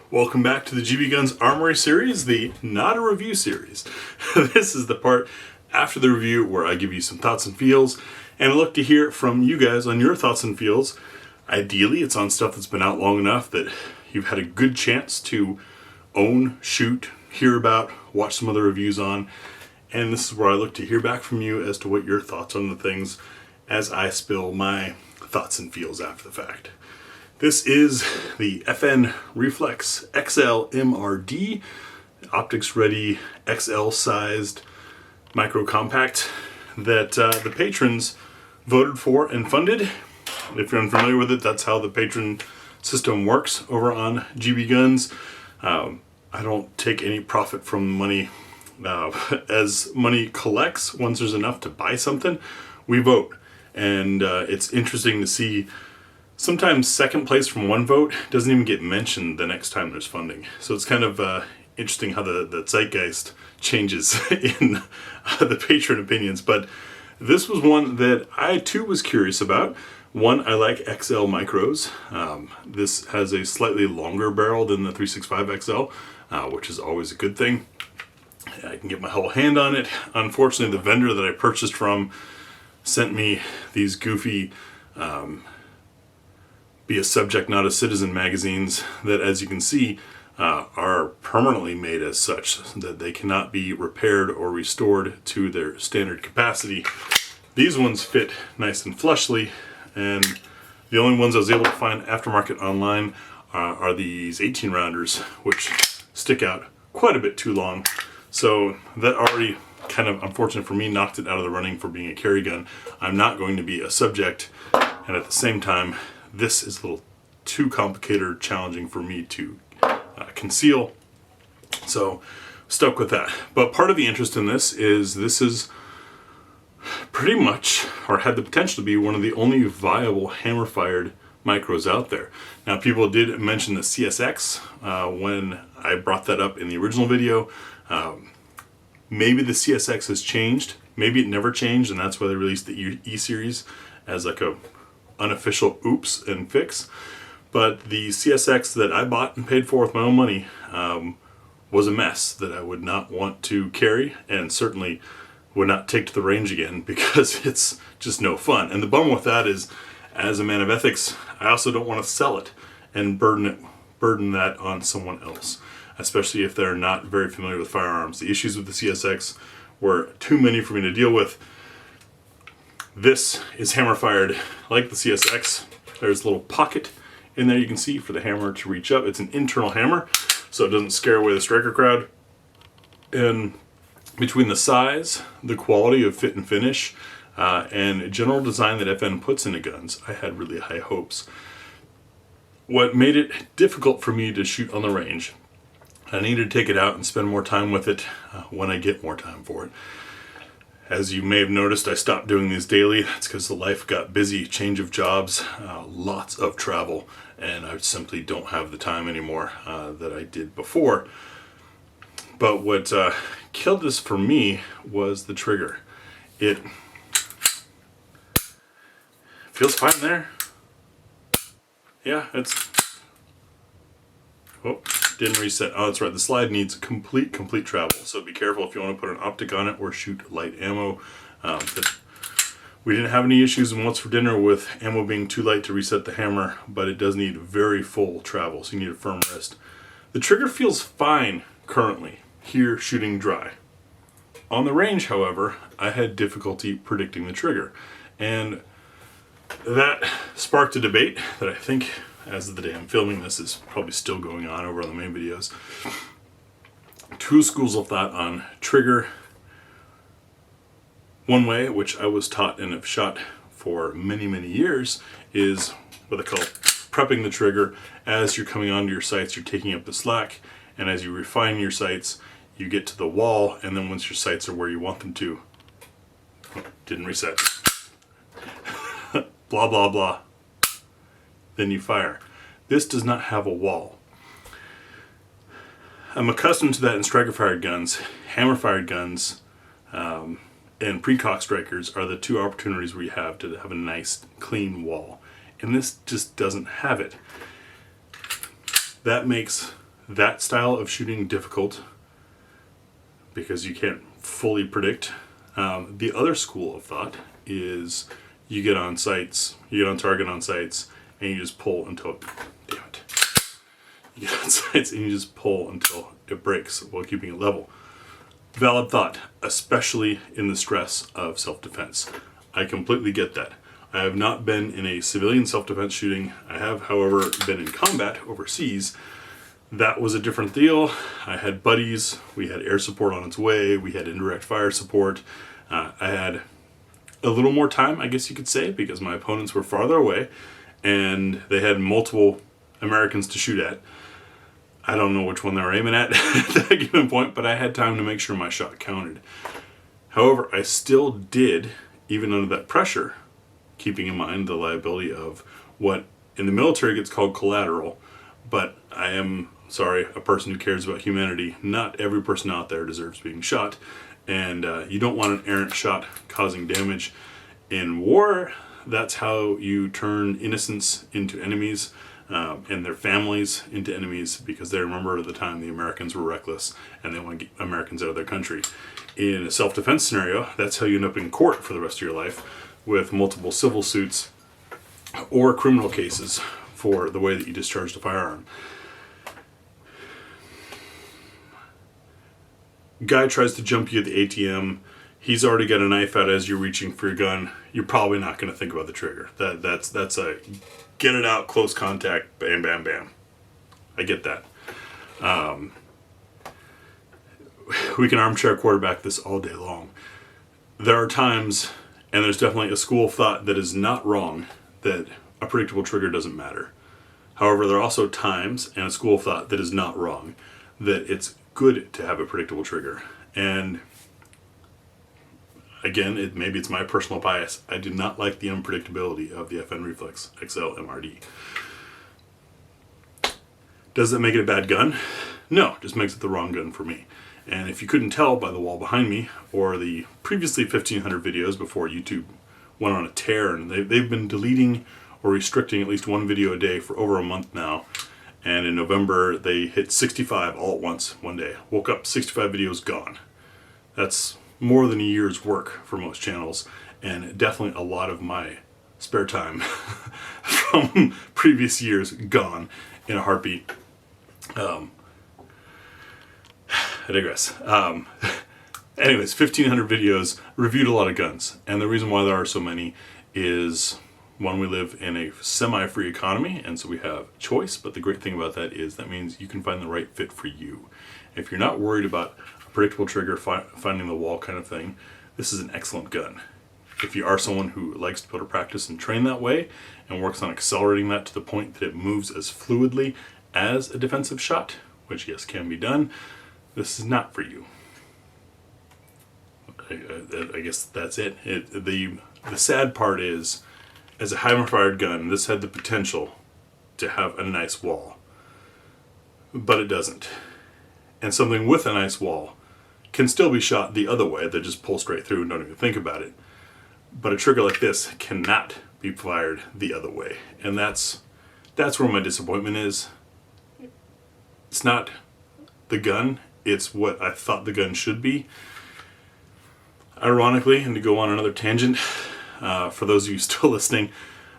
Welcome back to the GBGuns Armory series, the not a review series. This is the part after the review where I give you some thoughts and feels, and I look to hear from you guys on your thoughts and feels. Ideally, it's on stuff that's been out long enough that you've had a good chance to own, shoot, hear about, watch some other reviews on, and this is where I look to hear back from you as to what your thoughts on the things as I spill my thoughts and feels after the fact. This is the FN Reflex XL MRD, optics ready XL sized micro compact that the patrons voted for and funded. If you're unfamiliar with it, that's how the patron system works over on GBGuns. I don't take any profit from money. As money collects, once there's enough to buy something, we vote. And it's interesting to see sometimes second place from one vote doesn't even get mentioned the next time there's funding. So it's kind of interesting how the zeitgeist changes in the patron opinions. But this was one that I too was curious about. One, I like XL micros. This has a slightly longer barrel than the 365 XL, which is always a good thing. I can get my whole hand on it. Unfortunately, the vendor that I purchased from sent me these goofy Be a Subject Not a Citizen magazines that, as you can see, are permanently made as such that they cannot be repaired or restored to their standard capacity. These ones fit nice and flushly, and the only ones I was able to find aftermarket online are these 18 rounders, which stick out quite a bit too long. So that already, kind of unfortunate for me, knocked it out of the running for being a carry gun. I'm not going to be a subject, and at the same time, this is a little too complicated or challenging for me to conceal. So stuck with that. But part of the interest in this is pretty much, or had the potential to be, one of the only viable hammer-fired micros out there. Now, people did mention the CSX when I brought that up in the original video. Maybe the CSX has changed. Maybe it never changed, and that's why they released the E-Series as like a unofficial oops and fix. But the CSX that I bought and paid for with my own money was a mess that I would not want to carry, and certainly would not take to the range again because it's just no fun. And the bummer with that is, as a man of ethics, I also don't want to sell it and burden that on someone else, especially if they're not very familiar with firearms. The issues with the CSX were too many for me to deal with. This is hammer fired like the CSX. There's a little pocket in there you can see for the hammer to reach up. It's an internal hammer, so it doesn't scare away the striker crowd. And between the size, the quality of fit and finish, and general design that FN puts into guns, I had really high hopes. What made it difficult for me to shoot on the range, I needed to take it out and spend more time with it when I get more time for it. As you may have noticed, I stopped doing these daily. That's because the life got busy, change of jobs, lots of travel, and I simply don't have the time anymore that I did before. But what killed this for me was the trigger. It feels fine there. Yeah, it's... Oh, didn't reset. Oh, that's right. The slide needs complete travel. So be careful if you want to put an optic on it or shoot light ammo. We didn't have any issues in What's for Dinner with ammo being too light to reset the hammer, but it does need very full travel, so you need a firm wrist. The trigger feels fine currently, here shooting dry. On the range, however, I had difficulty predicting the trigger. And that sparked a debate that I think, as of the day I'm filming this, is probably still going on over on the main videos. Two schools of thought on trigger. One way, which I was taught and have shot for many, many years, is what they call prepping the trigger. As you're coming onto your sights, you're taking up the slack, and as you refine your sights, you get to the wall, and then once your sights are where you want them to, didn't reset. Blah, blah, blah. Then you fire. This does not have a wall. I'm accustomed to that in striker-fired guns. Hammer-fired guns and pre-cock strikers are the two opportunities where you have to have a nice, clean wall. And this just doesn't have it. That makes that style of shooting difficult because you can't fully predict. The other school of thought is you get on sights, you get on target on sights, and you just pull until, damn it. You get on sights and you just pull until it breaks while keeping it level. Valid thought, especially in the stress of self-defense. I completely get that. I have not been in a civilian self-defense shooting. I have, however, been in combat overseas. That was a different deal. I had buddies. We had air support on its way. We had indirect fire support. I had a little more time, I guess you could say, because my opponents were farther away and they had multiple Americans to shoot at. I don't know which one they were aiming at that given point, but I had time to make sure my shot counted. However, I still did, even under that pressure, keeping in mind the liability of what in the military gets called collateral, but I am, sorry, a person who cares about humanity. Not every person out there deserves being shot, and you don't want an errant shot causing damage. In war, that's how you turn innocents into enemies, and their families into enemies, because they remember the time the Americans were reckless and they want to get Americans out of their country. In a self-defense scenario, that's how you end up in court for the rest of your life, with multiple civil suits or criminal cases for the way that you discharged a firearm. Guy tries to jump you at the ATM. He's already got a knife out as you're reaching for your gun. You're probably not going to think about the trigger. That's a get it out, close contact, bam, bam, bam. I get that. We can armchair quarterback this all day long. There are times, and there's definitely a school of thought that is not wrong, that a predictable trigger doesn't matter. However, there are also times, and a school of thought that is not wrong, that it's good to have a predictable trigger. And again, maybe it's my personal bias. I do not like the unpredictability of the FN Reflex XL MRD. Does that make it a bad gun? No, just makes it the wrong gun for me. And if you couldn't tell by the wall behind me, or the previously 1,500 videos before YouTube went on a tear, and they've been deleting or restricting at least one video a day for over a month now. And in November, they hit 65 all at once, one day. Woke up, 65 videos gone. That's more than a year's work for most channels, and definitely a lot of my spare time from previous years gone in a heartbeat. I digress. Anyways, 1,500 videos, reviewed a lot of guns, and the reason why there are so many is, one, we live in a semi-free economy, and so we have choice, but the great thing about that is that means you can find the right fit for you. If you're not worried about a predictable trigger, finding the wall kind of thing, this is an excellent gun. If you are someone who likes to be able to practice and train that way, and works on accelerating that to the point that it moves as fluidly as a defensive shot, which yes, can be done, this is not for you. I guess that's it. The sad part is, as a hammer-fired gun, this had the potential to have a nice wall, but it doesn't. And something with a nice wall can still be shot the other way, that just pull straight through and don't even think about it. But a trigger like this cannot be fired the other way, and that's where my disappointment is. It's not the gun, it's what I thought the gun should be. Ironically, and to go on another tangent, for those of you still listening,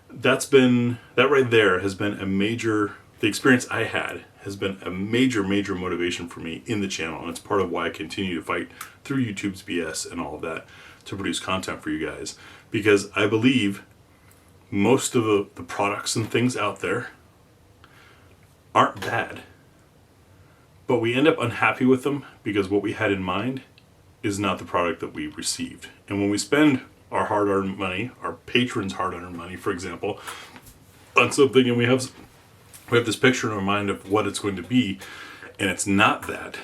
that right there has been the experience I had has been a major motivation for me in the channel, and it's part of why I continue to fight through YouTube's BS and all of that to produce content for you guys, because I believe most of the products and things out there aren't bad, but we end up unhappy with them because what we had in mind is not the product that we received. And when we spend our hard-earned money, our patrons' hard-earned money, for example, on something, and we have this picture in our mind of what it's going to be, and it's not that,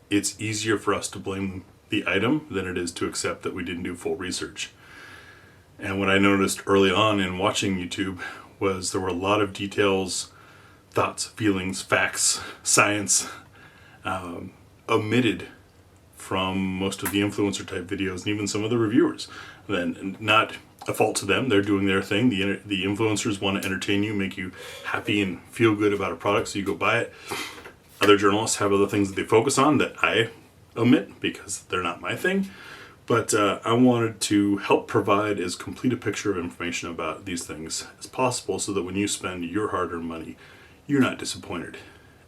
it's easier for us to blame the item than it is to accept that we didn't do full research. And what I noticed early on in watching YouTube was there were a lot of details, thoughts, feelings, facts, science omitted from most of the influencer type videos and even some of the reviewers. Then, not a fault to them, they're doing their thing. The influencers want to entertain you, make you happy and feel good about a product, so you go buy it. Other journalists have other things that they focus on that I omit because they're not my thing. But I wanted to help provide as complete a picture of information about these things as possible so that when you spend your hard-earned money, you're not disappointed.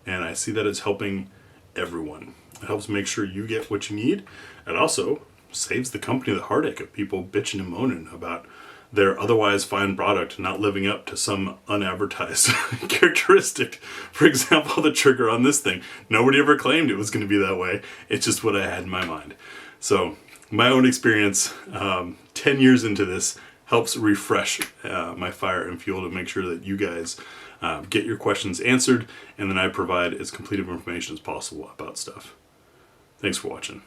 And I see that as helping everyone. It helps make sure you get what you need. It also saves the company the heartache of people bitching and moaning about their otherwise fine product not living up to some unadvertised characteristic. For example, the trigger on this thing. Nobody ever claimed it was going to be that way. It's just what I had in my mind. So my own experience, 10 years into this, helps refresh my fire and fuel to make sure that you guys get your questions answered, and then I provide as complete of information as possible about stuff. Thanks for watching.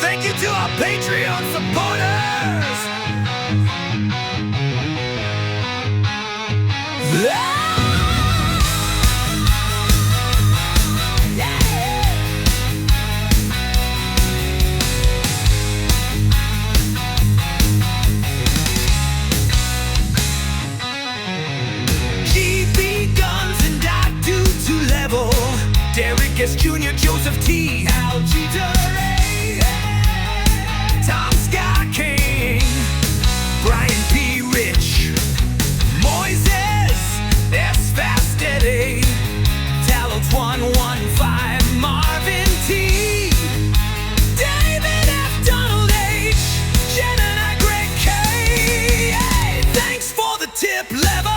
Thank you to our Patreon supporters. GBGuns and I do to level. Derek S. Jr., Joseph T. Algie Tom Scott King, Brian P. Rich, Moises S. Fast Eddie, Talent 115, Marvin T. David F. Donald H. Jenna Greg K. Hey, thanks for the tip level.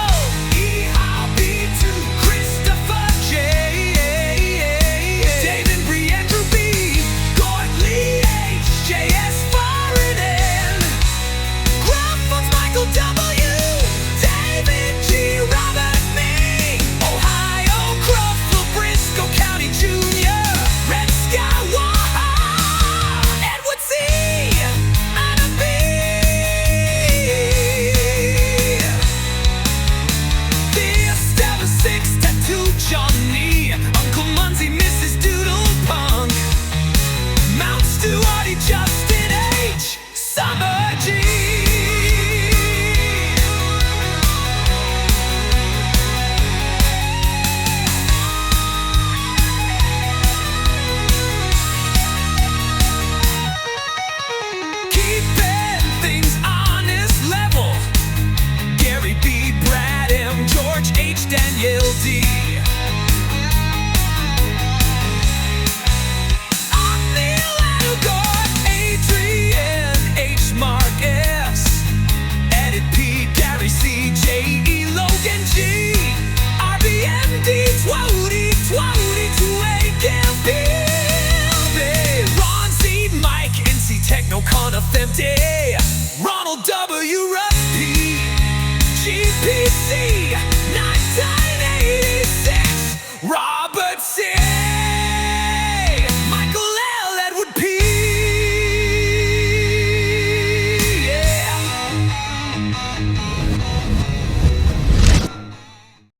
Daniel D. Neil Adegard, Adrian H. Mark S. Edit P. Gary C. J. E. Logan G. RBMD. Twody 2A Campbell. Ron C. Mike NC Techno Confemte. Ronald W. Rusty. GPC.